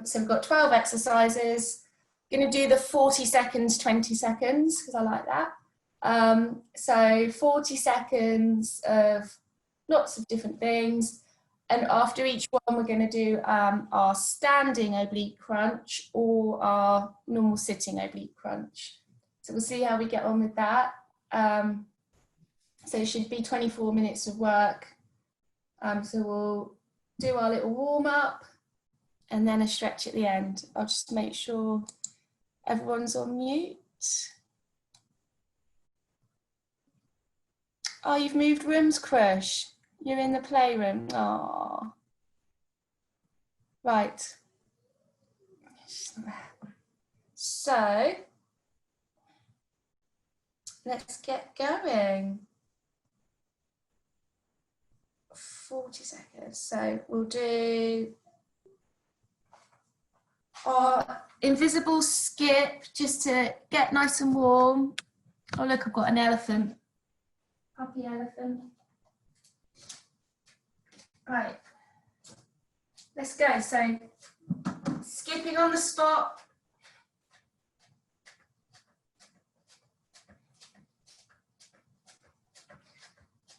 So we've got 12 exercises. Going to do the 40 seconds, 20 seconds, because I like that. So 40 seconds of lots of different things. And after each one, we're going to do our standing oblique crunch or our normal sitting oblique crunch. So we'll see how we get on with that. So it should be 24 minutes of work. So we'll do our little warm up and then a stretch at the end. I'll just make sure everyone's on mute. Oh, you've moved rooms, Crush. You're in the playroom. Oh, right. So let's get going. 40 seconds. So we'll do our invisible skip just to get nice and warm. Oh, look, I've got an elephant. Puppy elephant. Right. Let's go. So skipping on the spot.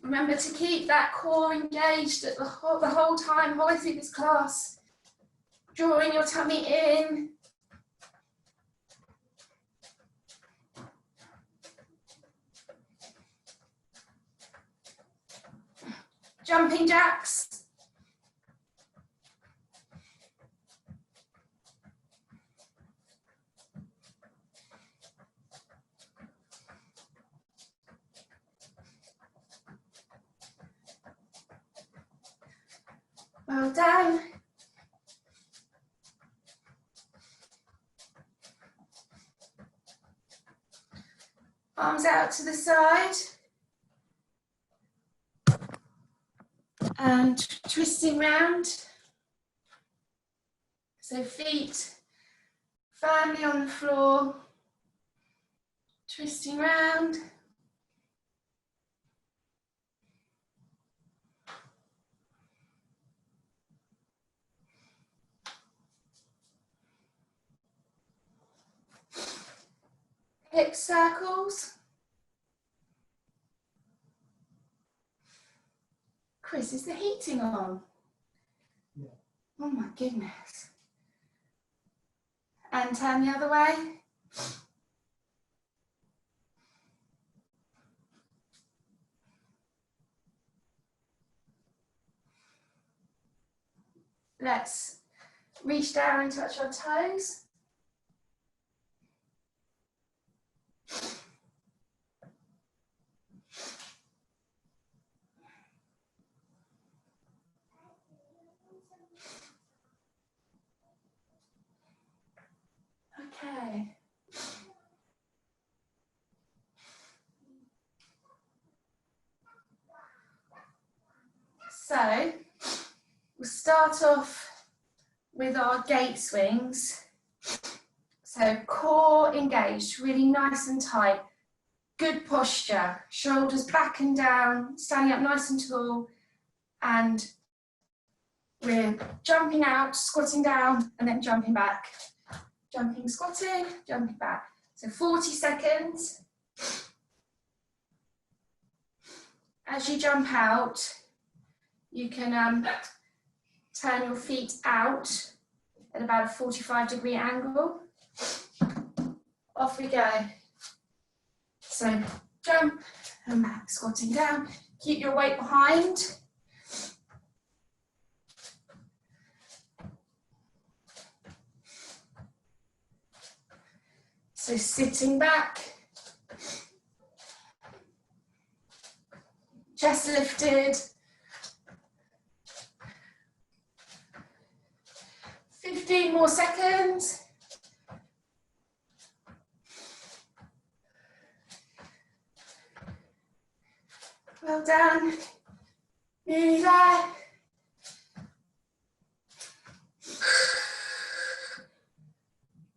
Remember to keep that core engaged the whole time, all through this class. Drawing your tummy in. Jumping jacks. Well done. Arms out to the side. And twisting round. So feet firmly on the floor. Twisting round. Hip circles. Chris, is the heating on? Yeah. Oh my goodness. And turn the other way. Let's reach down and touch our toes. Okay. So we'll start off with our gate swings. So core engaged, really nice and tight. Good posture, shoulders back and down, standing up nice and tall, and we're jumping out, squatting down, and then jumping back. Jumping, squatting, jumping back. So 40 seconds. As you jump out, you can turn your feet out at about a 45-degree angle. Off we go. So jump and back, squatting down. Keep your weight behind. So sitting back. Chest lifted. 15 more seconds. Well done. Nearly there.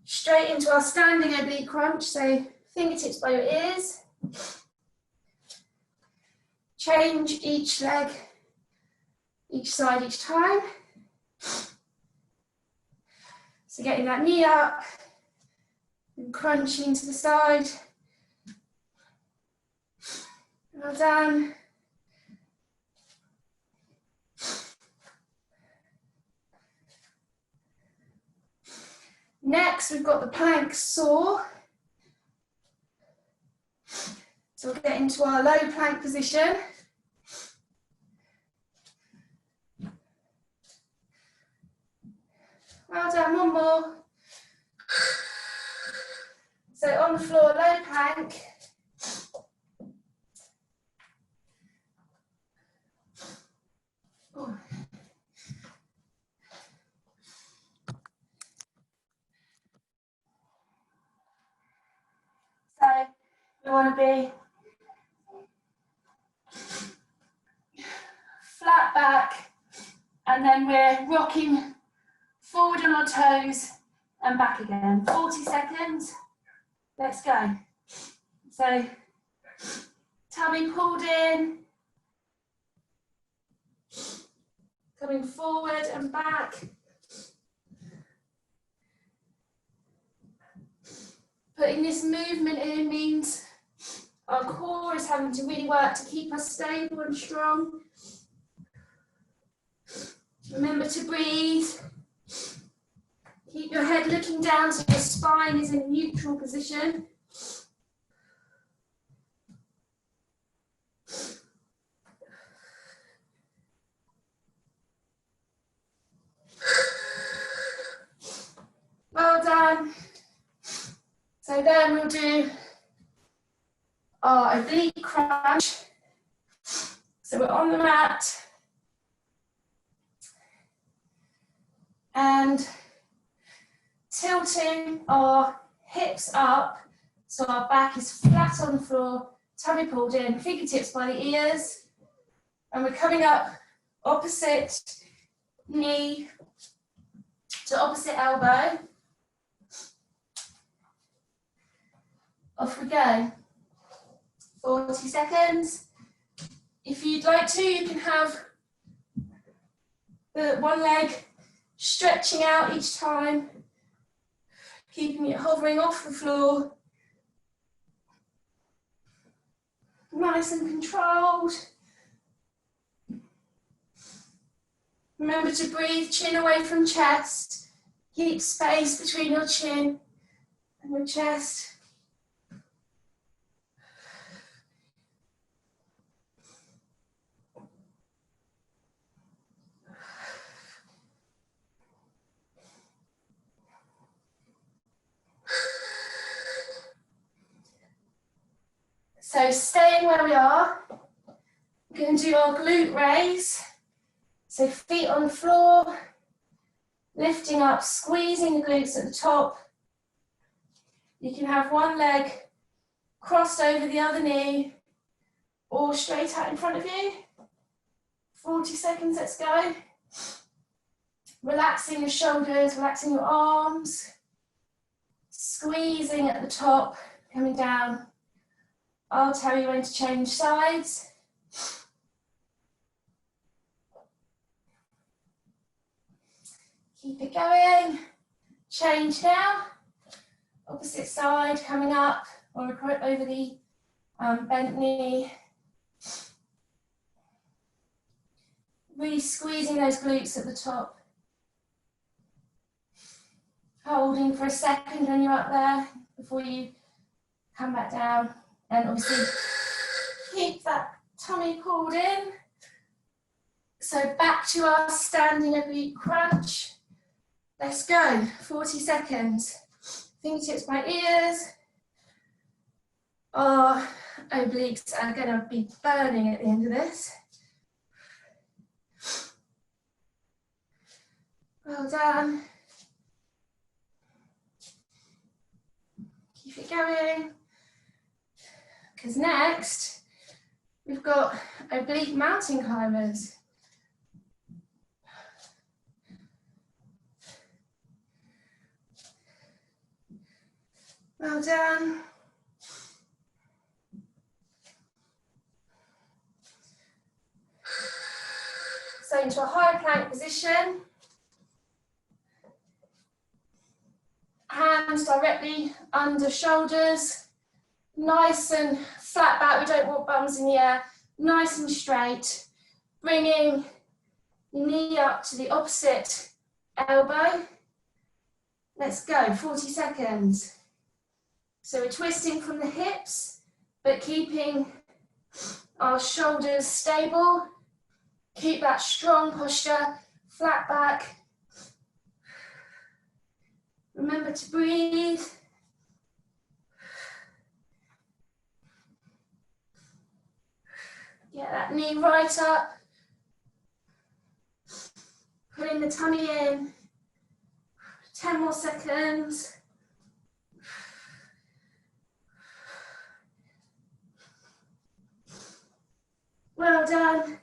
Straight into our standing oblique crunch, so fingertips by your ears. Change each leg, each side each time. So getting that knee up and crunching to the side. Well done. Next, we've got the plank saw. So we'll get into our low plank position. Well done, one more. So on the floor, low plank. Ooh. So we want to be flat back, and then we're rocking forward on our toes and back again. 40 seconds. Let's go. So tummy pulled in, coming forward and back. Putting this movement in means our core is having to really work to keep us stable and strong. Remember to breathe. Keep your head looking down so your spine is in a neutral position. Well done. So then we'll do our oblique crunch. So we're on the mat and tilting our hips up so our back is flat on the floor, tummy pulled in, fingertips by the ears, and we're coming up opposite knee to opposite elbow. Off we go. 40 seconds. If you'd like to, you can have the one leg stretching out each time, keeping it hovering off the floor. Nice and controlled. Remember to breathe, chin away from chest. Keep space between your chin and your chest. So staying where we are, we're going to do our glute raise. So feet on the floor, lifting up, squeezing the glutes at the top. You can have one leg crossed over the other knee or straight out in front of you. 40 seconds, let's go. Relaxing your shoulders, relaxing your arms, squeezing at the top, coming down. I'll tell you when to change sides. Keep it going. Change now. Opposite side, coming up or over the bent knee. Really squeezing those glutes at the top. Holding for a second when you're up there before you come back down. And obviously keep that tummy pulled in. So back to our standing oblique crunch. Let's go, 40 seconds. Fingertips by ears. Our obliques are going to be burning at the end of this. Well done. Keep it going. Because next, we've got oblique mountain climbers. Well done. So into a high plank position. Hands directly under shoulders, nice and flat back. We don't want bums in the air, nice and straight. Bringing your knee up to the opposite elbow. Let's go, 40 seconds. So we're twisting from the hips, but keeping our shoulders stable. Keep that strong posture, flat back. Remember to breathe. Get that knee right up. Pulling the tummy in. 10 more seconds. Well done.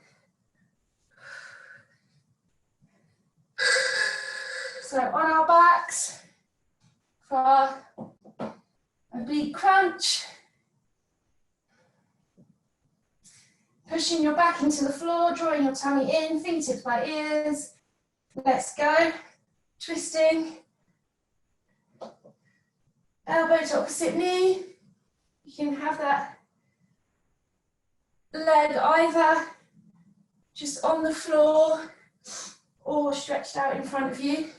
So on our backs for our oblique crunch. Pushing your back into the floor, drawing your tummy in, fingertips by ears. Let's go. Twisting. Elbow to opposite knee. You can have that leg either just on the floor or stretched out in front of you.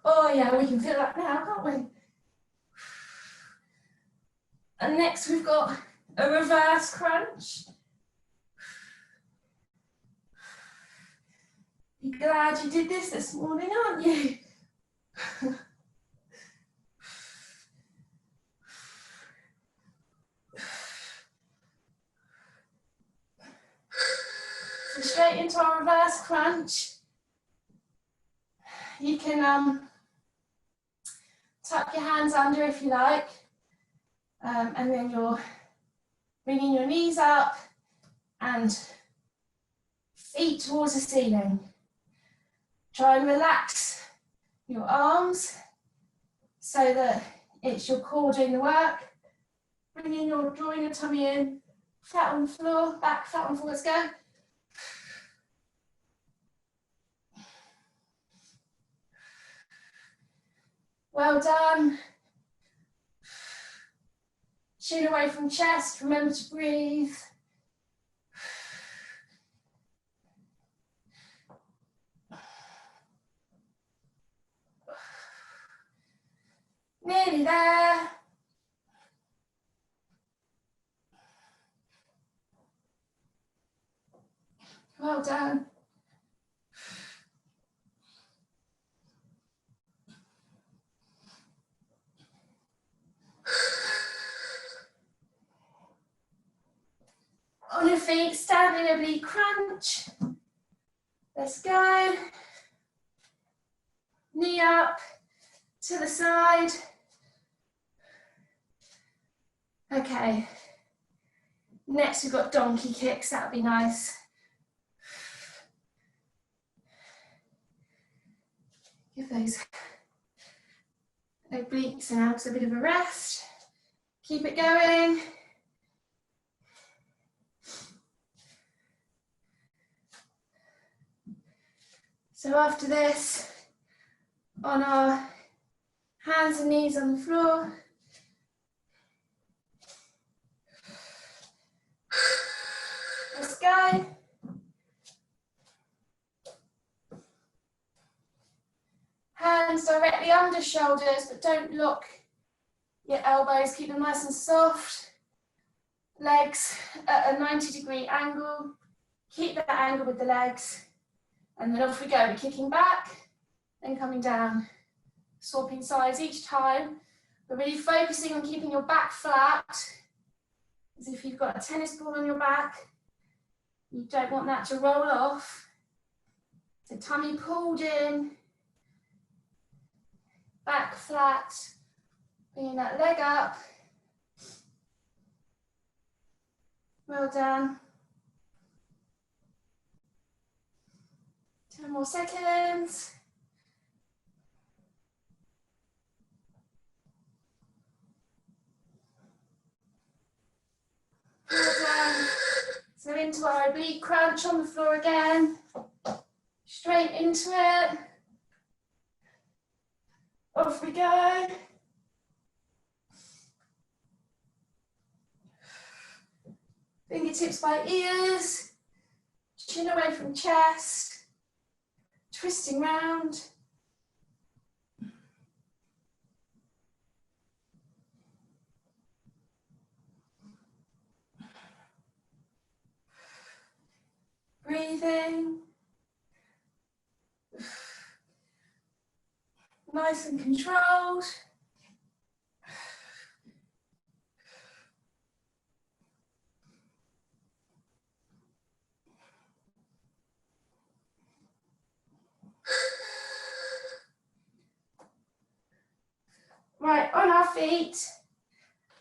Oh yeah, we can feel that now, can't we? And next we've got a reverse crunch. You're glad you did this morning, aren't you? So straight into our reverse crunch. You can tuck your hands under if you like, and then you're bringing your knees up and feet towards the ceiling. Try and relax your arms so that it's your core doing the work. Drawing your tummy in, flat on the floor, back flat on the floor, let's go. Well done. Chin away from chest, remember to breathe. Nearly there. Well done. On your feet, standing oblique crunch. Let's go. Knee up to the side. Okay. Next we've got donkey kicks, that would be nice. Give those obliques and abs a bit of a rest. Keep it going. So after this, on our hands and knees on the floor. Let's go. Hands directly under shoulders, but don't lock your elbows. Keep them nice and soft. Legs at a 90-degree angle. Keep that angle with the legs. And then off we go. We're kicking back, then coming down. Swapping sides each time. We're really focusing on keeping your back flat, as if you've got a tennis ball on your back. You don't want that to roll off. So tummy pulled in, back flat, bringing that leg up. Well done. 10 more seconds. Well done. So into our oblique crunch on the floor again. Straight into it. Off we go. Fingertips by ears, chin away from chest, twisting round. Breathing. Nice and controlled. Right, on our feet,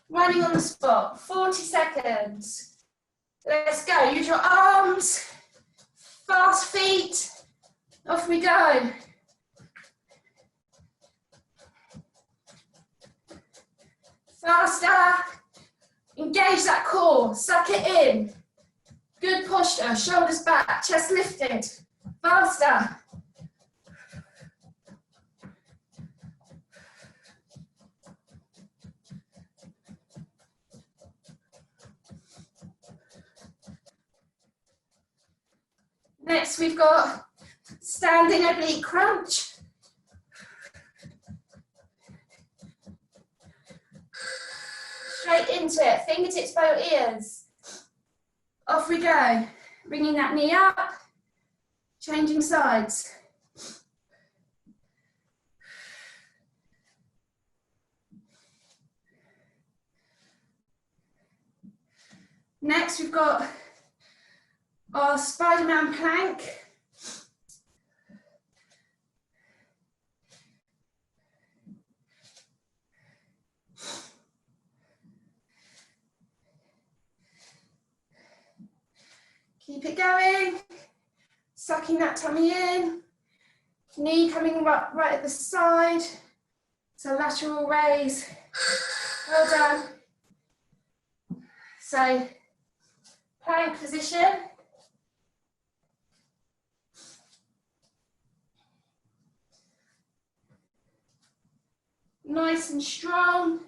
running on the spot, 40 seconds. Let's go, use your arms, fast feet, off we go. Faster, engage that core, suck it in. Good posture, shoulders back, chest lifted, faster. Next, we've got standing oblique crunch. Straight into it, fingertips by your ears. Off we go. Bringing that knee up, changing sides. Next, we've got our Spider-Man plank. Keep it going, sucking that tummy in, knee coming right at the side, so lateral raise, well done. So, plank position. Nice and strong,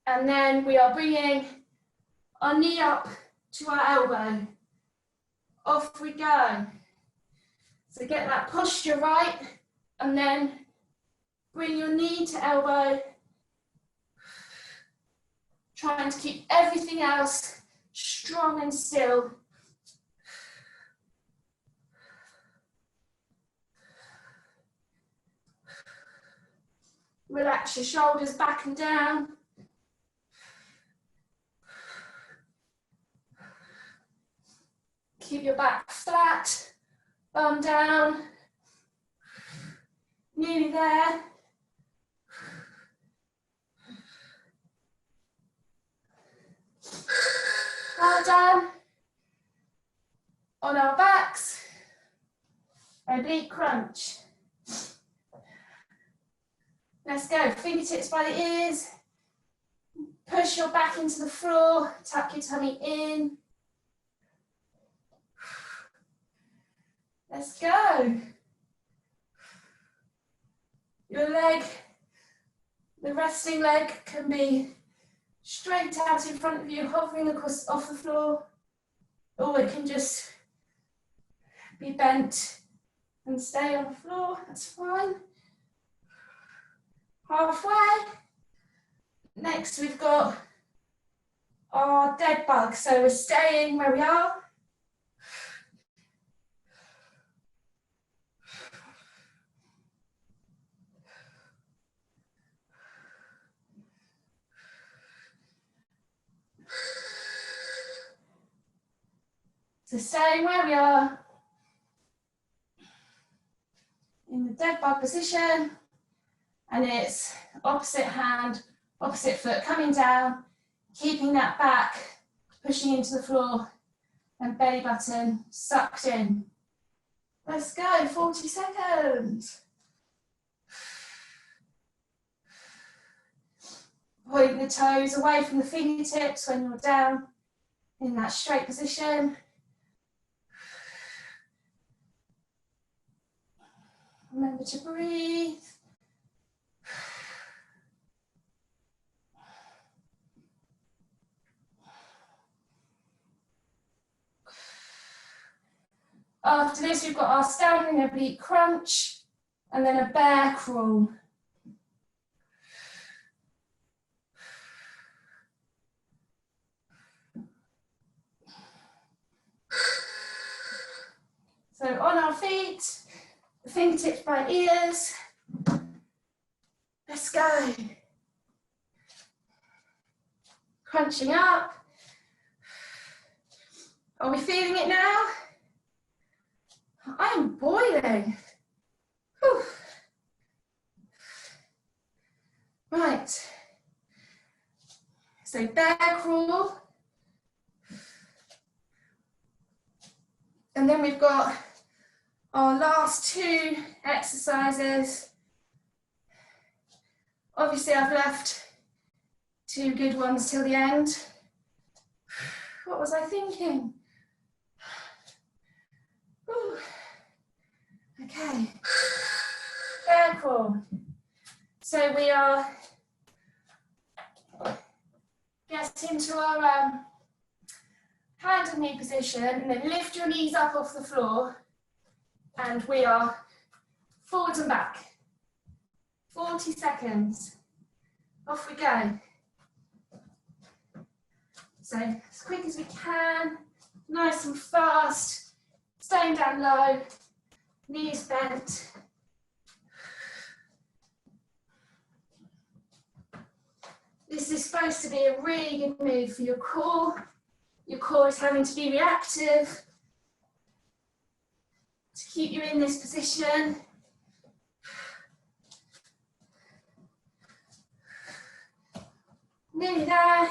and then we are bringing our knee up to our elbow. Off we go. So get that posture right, and then bring your knee to elbow. Trying to keep everything else strong and still. Relax your shoulders back and down. Keep your back flat, bum down, nearly there. Well done. On our backs, oblique crunch. Let's go, fingertips by the ears. Push your back into the floor, tuck your tummy in. Let's go. Your leg, the resting leg can be straight out in front of you, hovering across off the floor, or it can just be bent and stay on the floor, that's fine. Halfway. Next we've got our dead bug, so we're staying where we are. So staying where we are in the dead bug position, and it's opposite hand, opposite foot coming down, keeping that back, pushing into the floor, and belly button sucked in. Let's go, 40 seconds. Point the toes away from the fingertips when you're down in that straight position. Remember to breathe. After this, we've got our standing oblique crunch and then a bear crawl. So on our feet, fingertips by ears. Let's go. Crunching up. Are we feeling it now? I am boiling. Whew. Right. So bear crawl. And then we've got our last two exercises. Obviously, I've left two good ones till the end. What was I thinking? Whew. Okay, bear crawl. So we are getting to our hand and knee position, and then lift your knees up off the floor, and we are forwards and back. 40 seconds. Off we go. So as quick as we can, nice and fast, staying down low, knees bent. This is supposed to be a really good move for your core. Your core is having to be reactive to keep you in this position. Nearly there.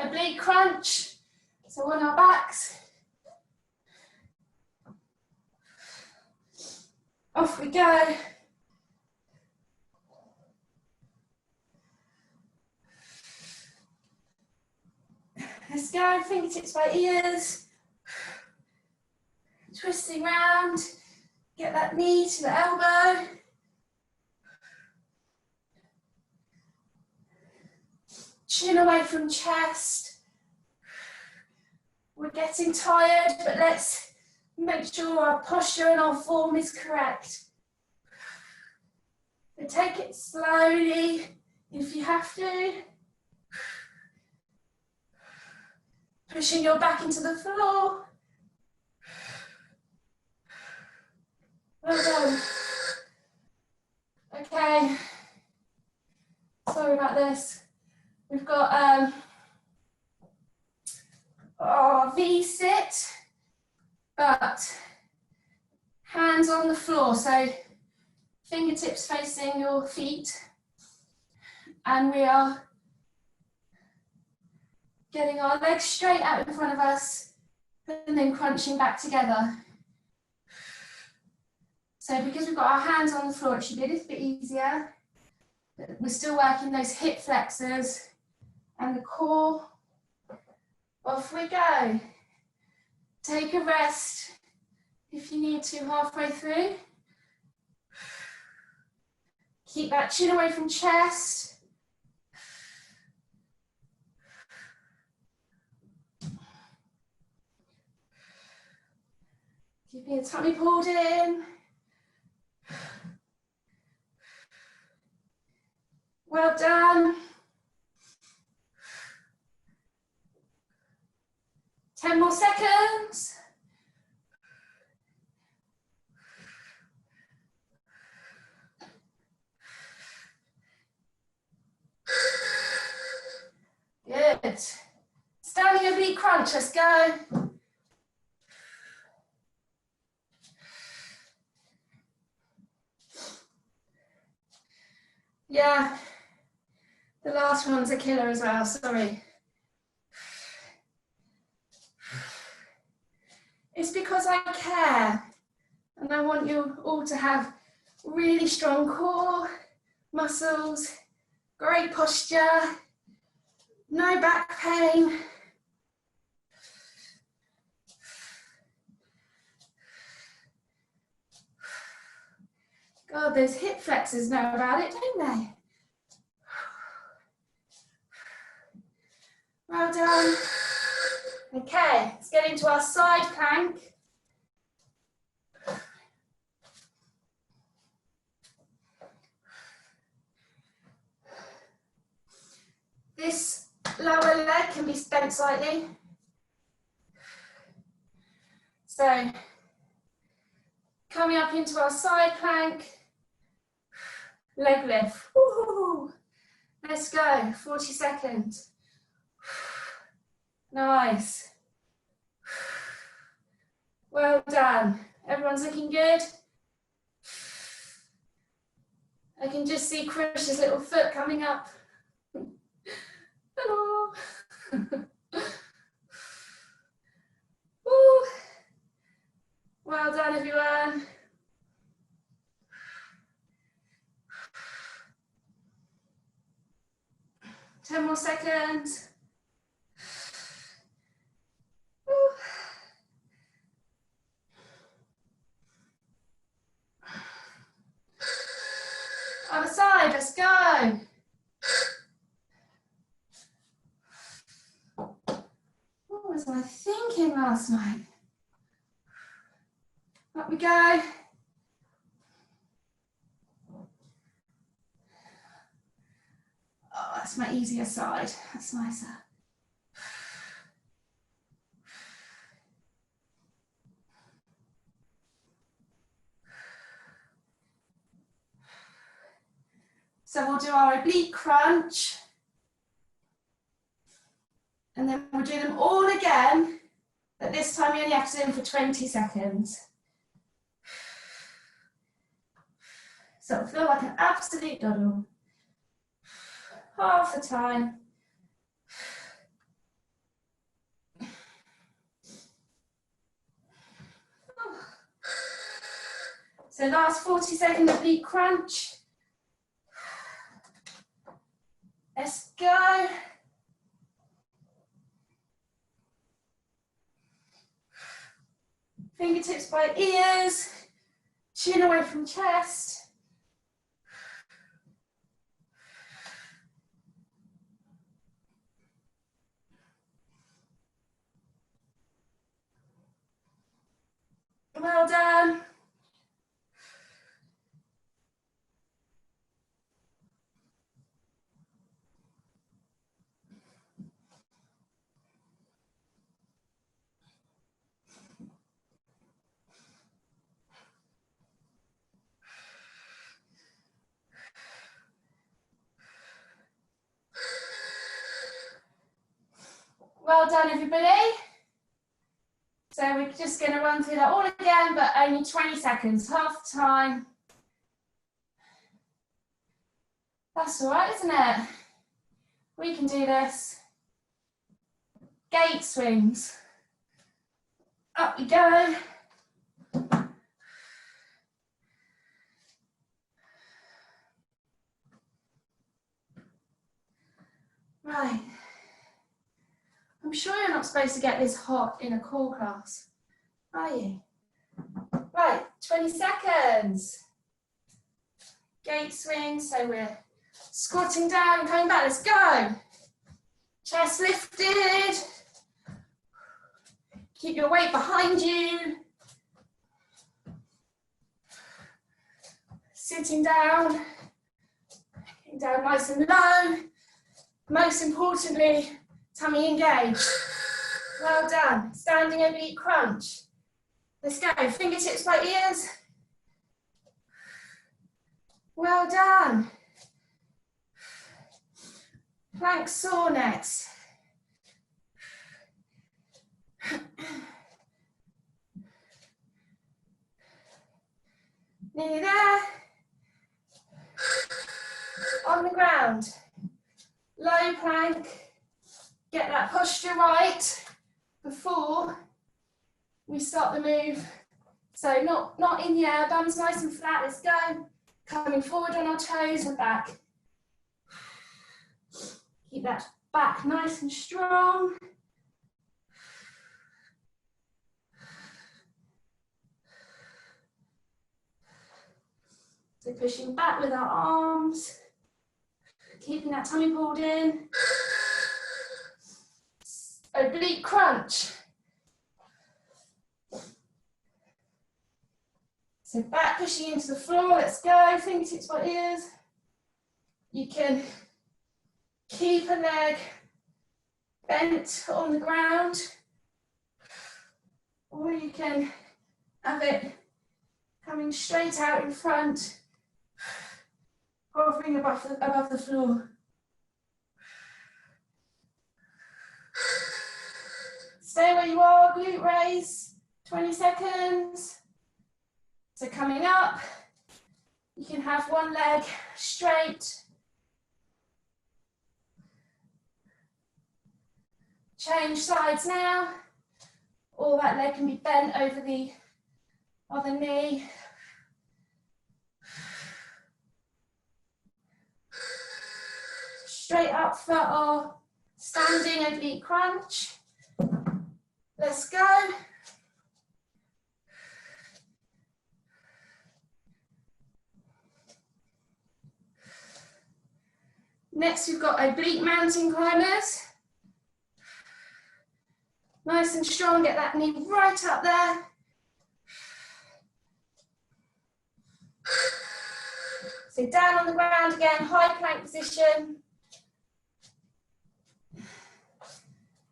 Oblique crunch, so on our backs. Off we go. Let's go, fingertips by ears. Twisting round, get that knee to the elbow. Chin away from chest. We're getting tired, but let's make sure our posture and our form is correct. And take it slowly if you have to. Pushing your back into the floor. Well done. Okay. Sorry about this. We've got our V-sit, but hands on the floor. So fingertips facing your feet. And we are getting our legs straight out in front of us and then crunching back together. So because we've got our hands on the floor, it should be a little bit easier. But we're still working those hip flexors and the core. Off we go. Take a rest if you need to halfway through. Keep that chin away from chest. Keeping your tummy pulled in. Well done. 10 more seconds. Good. Standing oblique crunch, let's go. Yeah, the last one's a killer as well, sorry. It's because I care, and I want you all to have really strong core, muscles, great posture, no back pain. God, those hip flexors know about it, don't they? Well done. Okay, let's get into our side plank. This lower leg can be bent slightly. So, coming up into our side plank, leg lift. Woo-hoo. Let's go, 40 seconds. Nice. Well done. Everyone's looking good. I can just see Krish's little foot coming up. Hello. Woo. Well done, everyone. Ten more seconds. Woo. Other side, let's go. What was I thinking last night? Up we go. Oh, that's my easier side. That's nicer. So we'll do our oblique crunch. And then we'll do them all again, but this time you only have to do them for 20 seconds. So it'll feel like an absolute doddle. Half the time. So last 40-second oblique crunch. Let's go. Fingertips by ears, chin away from chest. Well done. Well done, everybody. So we're just going to run through that all again, but only 20 seconds, half the time. That's all right, isn't it? We can do this. Gate swings. Up we go. Right. I'm sure you're not supposed to get this hot in a core class, are you? Right, 20 seconds. Gate swing, so we're squatting down, coming back, let's go. Chest lifted. Keep your weight behind you. Sitting down, getting down nice and low. Most importantly, tummy engaged. Well done. Standing oblique crunch. Let's go. Fingertips by ears. Well done. Plank saw next. Nearly there. On the ground. Low plank. Get that posture right before we start the move. So not in the air, bums nice and flat, let's go. Coming forward on our toes and back. Keep that back nice and strong. So pushing back with our arms, keeping that tummy pulled in. Oblique crunch. So back pushing into the floor, let's go, fingertips by ears. You can keep a leg bent on the ground, or you can have it coming straight out in front, hovering above the floor. Stay where you are, glute raise, 20 seconds. So coming up, you can have one leg straight. Change sides now, or that leg can be bent over the other knee. Straight up for our standing oblique crunch. Let's go. Next, we've got oblique mountain climbers. Nice and strong, get that knee right up there. So down on the ground again, high plank position.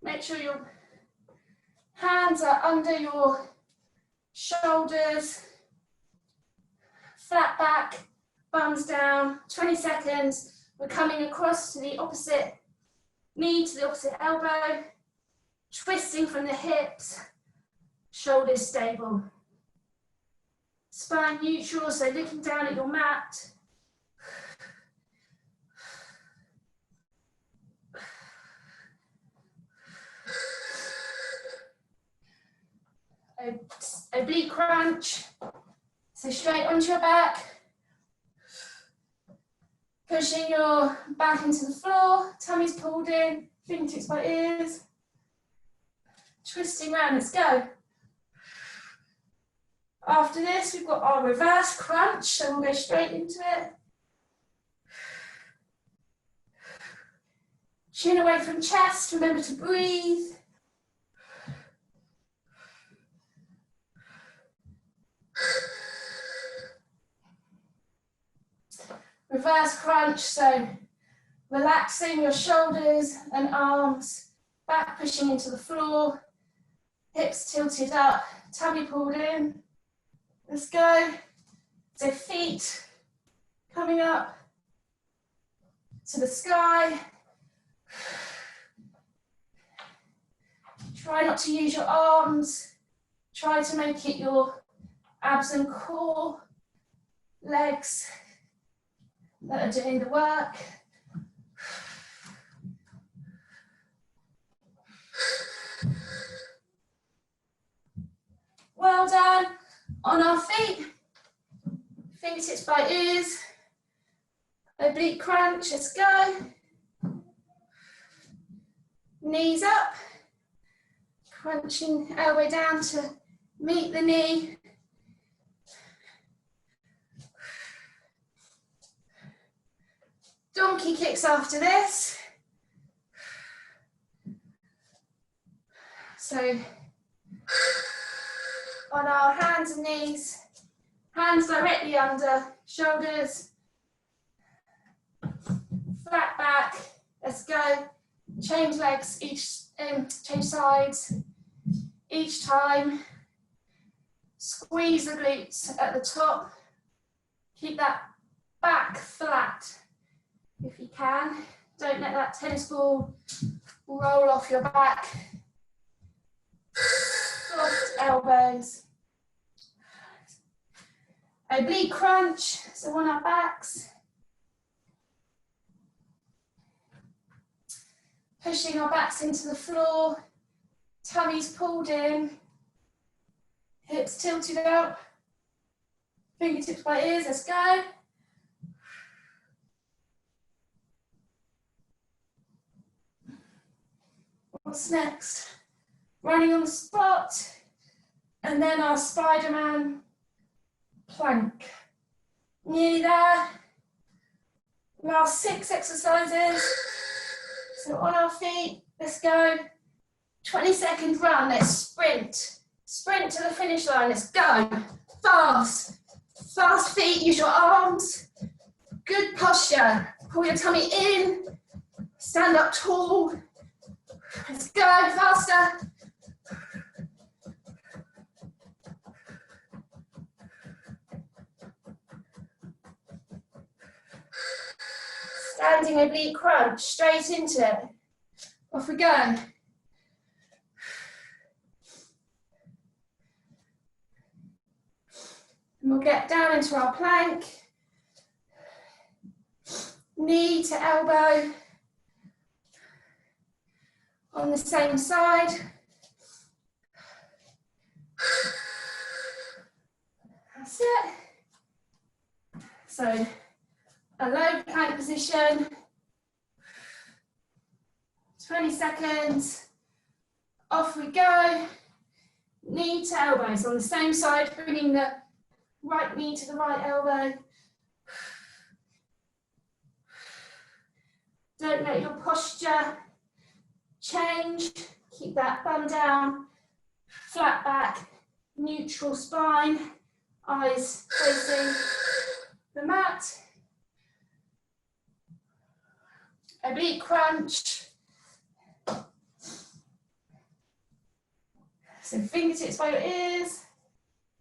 Make sure your hands are under your shoulders. Flat back, bums down, 20 seconds. We're coming across to the opposite knee, to the opposite elbow. Twisting from the hips, shoulders stable. Spine neutral, so looking down at your mat. Oblique crunch, so straight onto your back. Pushing your back into the floor, tummy's pulled in, fingertips by ears. Twisting around, let's go. After this, we've got our reverse crunch, so we'll go straight into it. Chin away from chest, remember to breathe. Reverse crunch, so relaxing your shoulders and arms, back pushing into the floor, hips tilted up, tummy pulled in. Let's go. So feet coming up to the sky. Try not to use your arms. Try to make it your abs and core, legs that are doing the work. Well done. On our feet, fingertips by ears, oblique crunch, let's go. Knees up, crunching elbow down to meet the knee. Donkey kicks after this. So on our hands and knees, hands directly under shoulders, flat back, let's go. Change legs, change sides each time. Squeeze the glutes at the top. Keep that back flat if you can. Don't let that tennis ball roll off your back. Soft elbows. Oblique crunch, so on our backs. Pushing our backs into the floor, tummies pulled in, hips tilted up, fingertips by ears, let's go. What's next? Running on the spot, and then our Spider-Man plank. Nearly there. Last 6 exercises. So on our feet, let's go. 20-second run, let's sprint. Sprint to the finish line, let's go. Fast. Fast feet, use your arms. Good posture. Pull your tummy in. Stand up tall. Let's go, faster. Standing oblique crunch, straight into it. Off we go. And we'll get down into our plank. Knee to elbow. On the same side. That's it. So, a low plank position. 20 seconds. Off we go. Knee to elbows on the same side, bringing the right knee to the right elbow. Don't let your posture change. Keep that bum down, flat back, neutral spine, eyes facing the mat. Oblique crunch. So fingertips by your ears,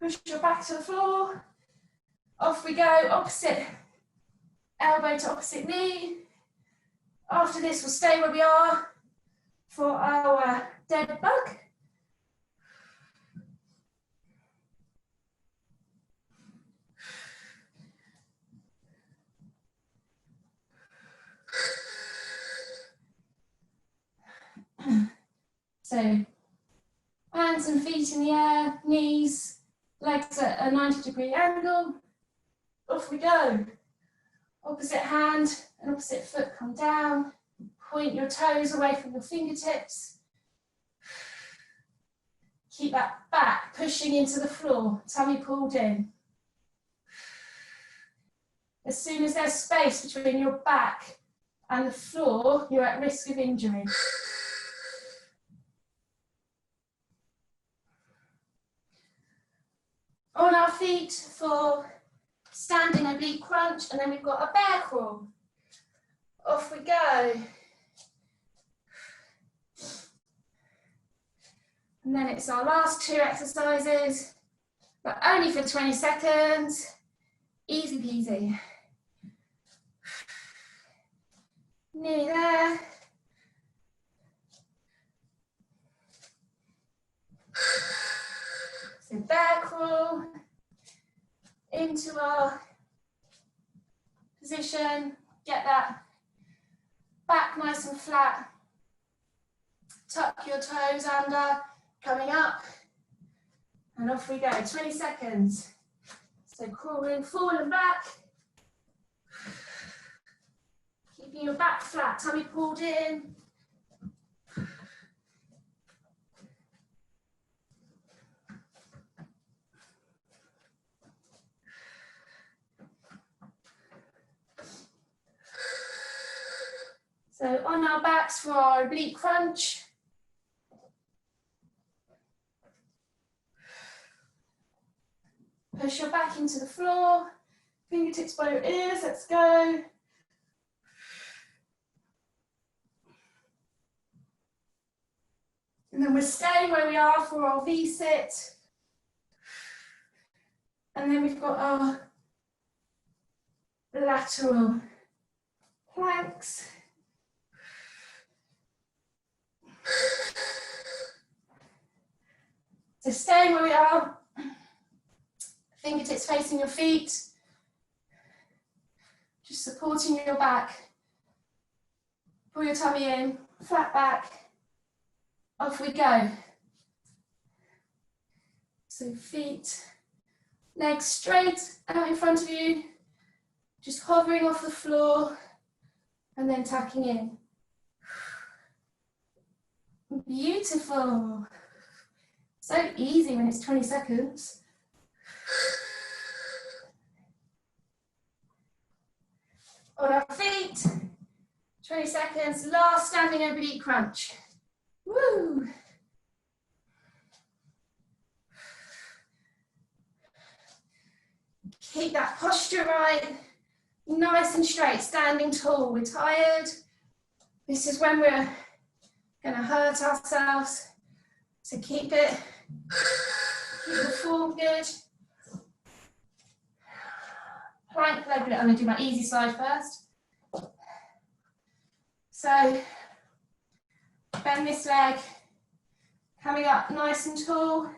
push your back to the floor. Off we go, opposite elbow to opposite knee. After this, we'll stay where we are for our dead bug. So, hands and feet in the air, knees, legs at a 90-degree angle. Off we go. Opposite hand and opposite foot come down. Point your toes away from your fingertips. Keep that back pushing into the floor, tummy pulled in. As soon as there's space between your back and the floor, you're at risk of injury. On our feet for standing oblique crunch, and then we've got a bear crawl. Off we go. And then it's our last 2 exercises, but only for 20 seconds. Easy peasy. Nearly there. So bear crawl into our position, get that back nice and flat. Tuck your toes under, coming up, and off we go, 20 seconds. So crawling forward and back, keeping your back flat, tummy pulled in. So on our backs for our oblique crunch. Push your back into the floor, fingertips by your ears, let's go. And then we're staying where we are for our V-sit. And then we've got our lateral planks. So staying where we are, fingertips facing your feet, just supporting your back. Pull your tummy in, flat back, off we go. So feet, legs straight out in front of you, just hovering off the floor and then tucking in. Beautiful. So easy when it's 20 seconds. 20 seconds, last standing oblique crunch. Woo! Keep that posture right, nice and straight, standing tall. We're tired. This is when we're gonna hurt ourselves. So keep the form good. Plank leg lift. I'm gonna do my easy slide first. So bend this leg, coming up nice and tall.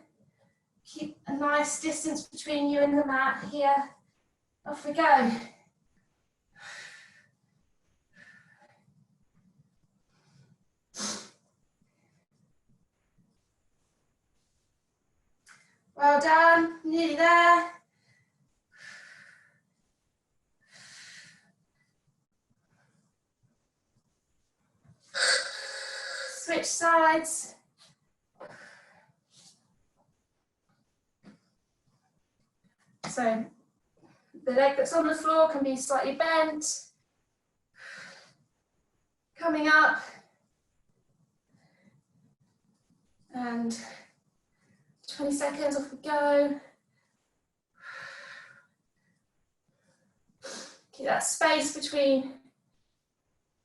Keep a nice distance between you and the mat here. Off we go. Well done, nearly there. Switch sides. So the leg that's on the floor can be slightly bent. Coming up. And 20 seconds, off we go. Keep that space between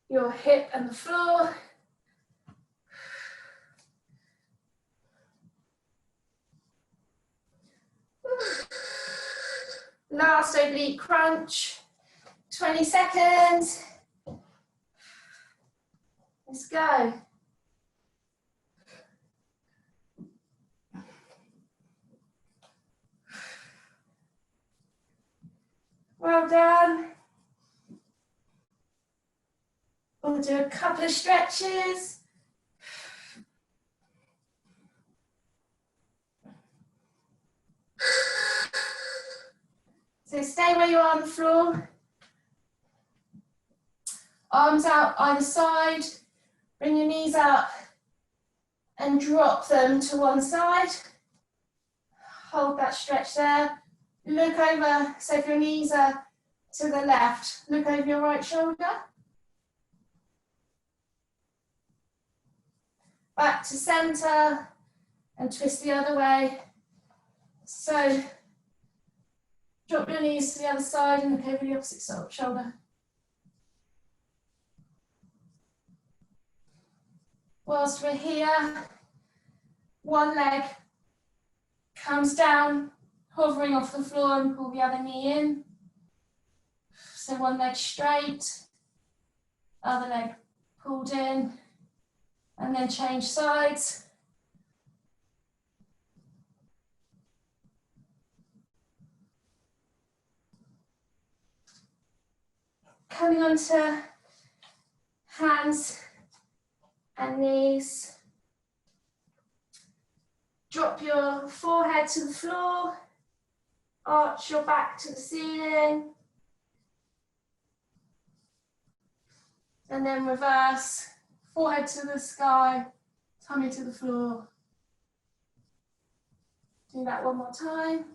your hip and the floor. Last oblique crunch, 20 seconds. Let's go. Well done. We'll do a couple of stretches. So stay where you are on the floor. Arms out either side. Bring your knees up and drop them to one side. Hold that stretch there. Look over, so if your knees are to the left, look over your right shoulder. Back to center and twist the other way. So drop your knees to the other side and look over the opposite shoulder. Whilst we're here, one leg comes down, hovering off the floor, and pull the other knee in. So one leg straight, other leg pulled in, and then change sides. Coming onto hands and knees. Drop your forehead to the floor, arch your back to the ceiling, and then reverse, forehead to the sky, tummy to the floor. Do that one more time.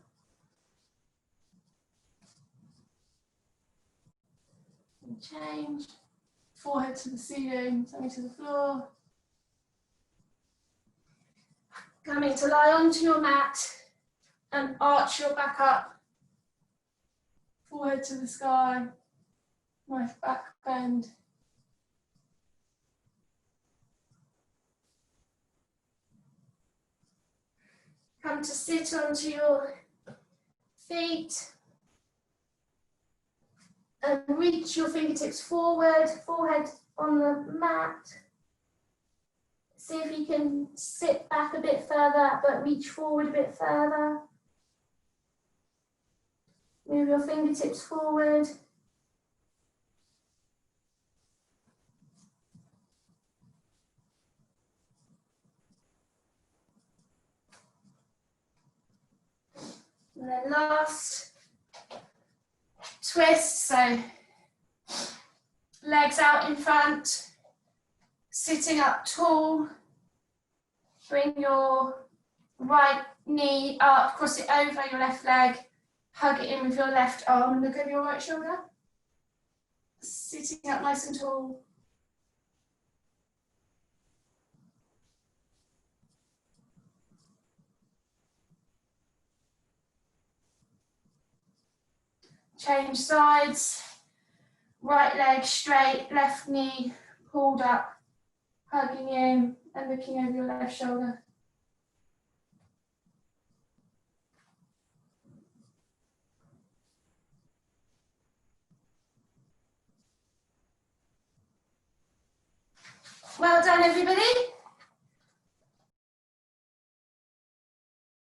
And change, forehead to the ceiling, tummy to the floor. Coming to lie onto your mat and arch your back up, forehead to the sky, nice back bend. Come to sit onto your feet and reach your fingertips forward, forehead on the mat. See if you can sit back a bit further, but reach forward a bit further. Move your fingertips forward. And then last twist, so legs out in front, sitting up tall. Bring your right knee up, cross it over your left leg, hug it in with your left arm and look over your right shoulder. Sitting up nice and tall. Change sides. Right leg straight, left knee pulled up, hugging in and looking over your left shoulder. Well done, everybody.